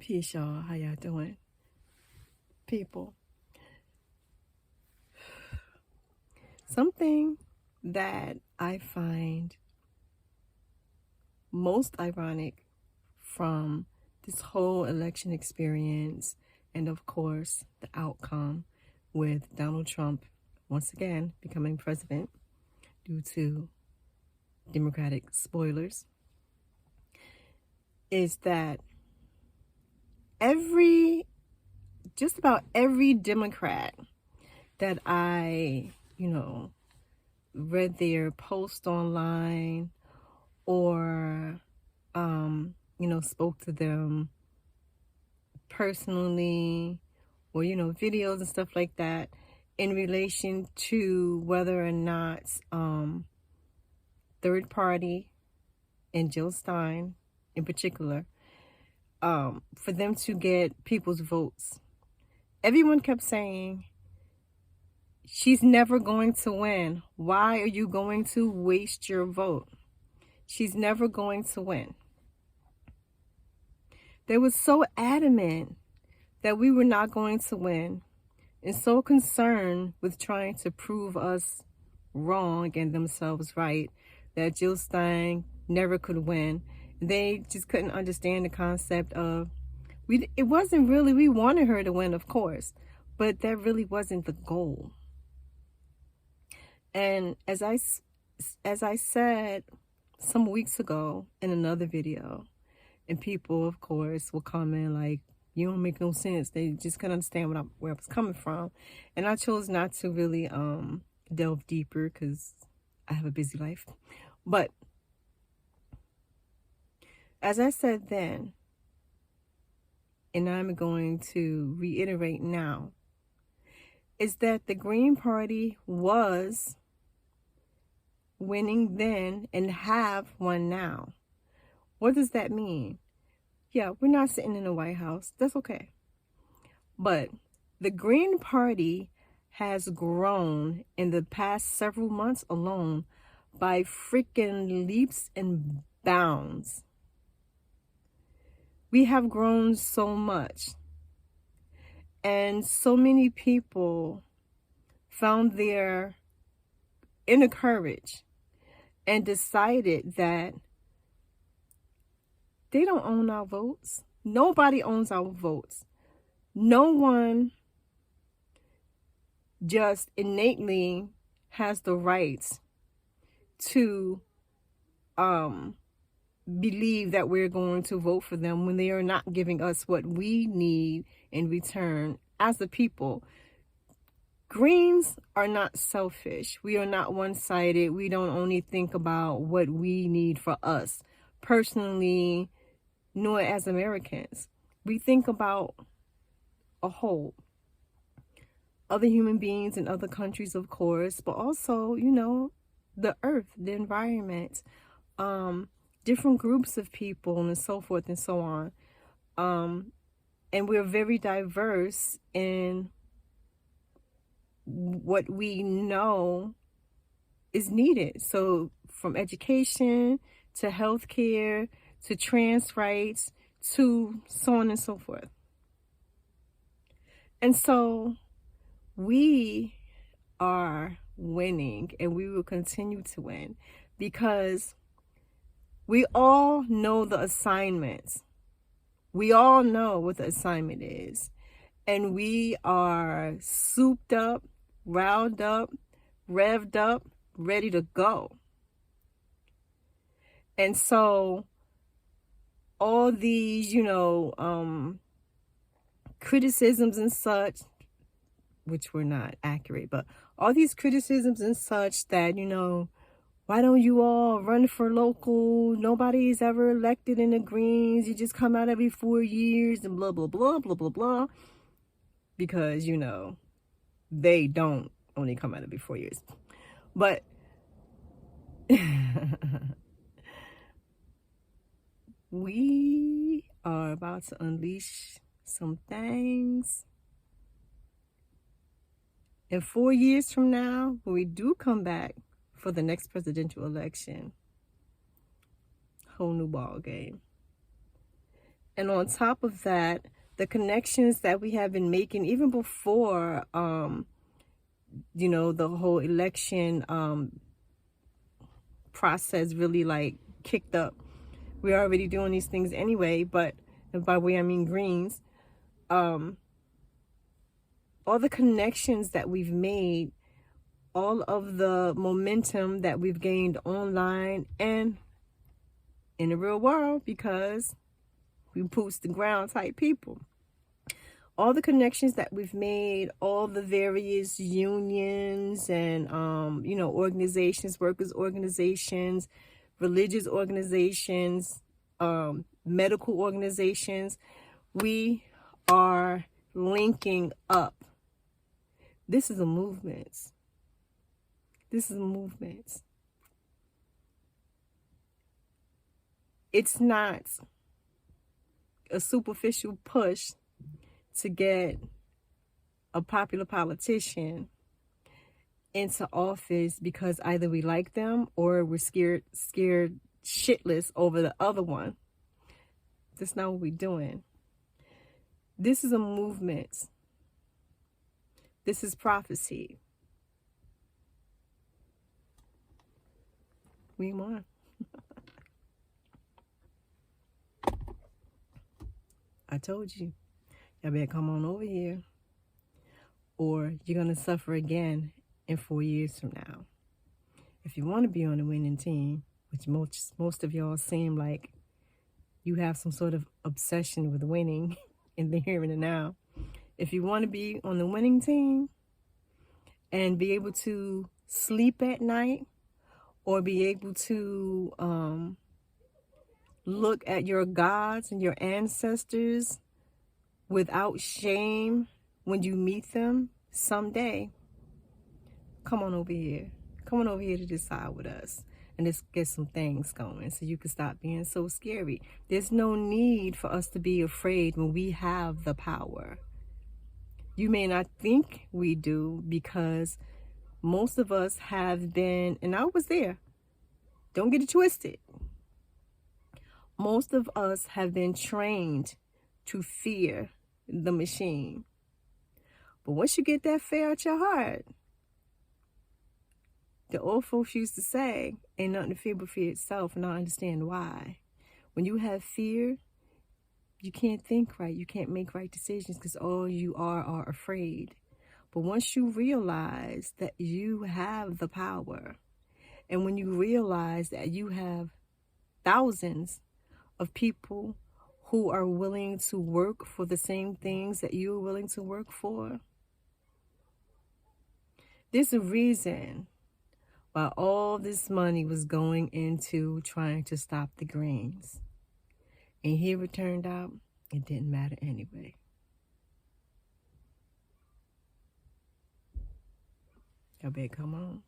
Peace, y'all. How y'all doing? People. Something that I find most ironic from this whole election experience, and of course, the outcome with Donald Trump once again becoming president due to Democratic spoilers, is that just about every Democrat that I, read their post online or, spoke to them personally or, videos and stuff like that in relation to whether or not third party and Jill Stein in particular, for them to get people's votes. Everyone kept saying, she's never going to win. Why are you going to waste your vote? She's never going to win. They were so adamant that we were not going to win and so concerned with trying to prove us wrong and themselves right that Jill Stein never could win. They just couldn't understand the concept of, it wasn't really, we wanted her to win, of course, but that really wasn't the goal. And as I said some weeks ago in another video, and people, of course, will comment like, you don't make no sense. They just couldn't understand where I was coming from. And I chose not to really delve deeper because I have a busy life. But as I said then, and I'm going to reiterate now, is that the Green Party was winning then and have won now. What does that mean? Yeah, we're not sitting in the White House. That's okay. But the Green Party has grown in the past several months alone by freaking leaps and bounds. We have grown so much. And so many people found their inner courage and decided that they don't own our votes. Nobody owns our votes. No one just innately has the rights to believe that we're going to vote for them when they are not giving us what we need in return as the people. Greens are not selfish. We are not one-sided. We don't only think about what we need for us personally, nor as Americans. We think about a whole. Other human beings in other countries, of course, but also, the earth, the environment, different groups of people and so forth and so on. And we're very diverse in what we know is needed. So from education to healthcare to trans rights to so on and so forth. And so we are winning and we will continue to win because we all know the assignments. We all know what the assignment is. And we are souped up, riled up, revved up, ready to go. And so all these, criticisms and such, which were not accurate, but all these criticisms and such that, why don't you all run for local? Nobody's ever elected in the Greens. You just come out every 4 years and blah, blah, blah, blah, blah, blah. Because, they don't only come out every 4 years. But we are about to unleash some things. And 4 years from now, when we do come back for the next presidential election, whole new ball game. And on top of that, the connections that we have been making even before, the whole election process really like kicked up. We're already doing these things anyway, but by we I mean Greens. All the connections that we've made, all of the momentum that we've gained online and in the real world, because we boots the ground type people. All the connections that we've made, all the various unions and, organizations, workers' organizations, religious organizations, medical organizations, we are linking up. This is a movement. This is a movement. It's not a superficial push to get a popular politician into office because either we like them or we're scared shitless over the other one. That's not what we're doing. This is a movement. This is prophecy. We won. I told you. Y'all better come on over here, or you're going to suffer again in 4 years from now. If you want to be on the winning team, which most of y'all seem like you have some sort of obsession with winning in the here and the now. If you want to be on the winning team and be able to sleep at night, or be able to look at your gods and your ancestors without shame when you meet them someday, come on over here. Come on over here to decide with us. And let's get some things going so you can stop being so scary. There's no need for us to be afraid when we have the power. You may not think we do, because most of us have been, and I was there, don't get it twisted. Most of us have been trained to fear the machine. But once you get that fear out your heart, the old folks used to say, ain't nothing to fear but fear itself, and I understand why. When you have fear, you can't think right. You can't make right decisions because all you are afraid. But once you realize that you have the power, and when you realize that you have thousands of people who are willing to work for the same things that you're willing to work for, there's a reason why all this money was going into trying to stop the Greens. And here it turned out, it didn't matter anyway. Y'all better come on.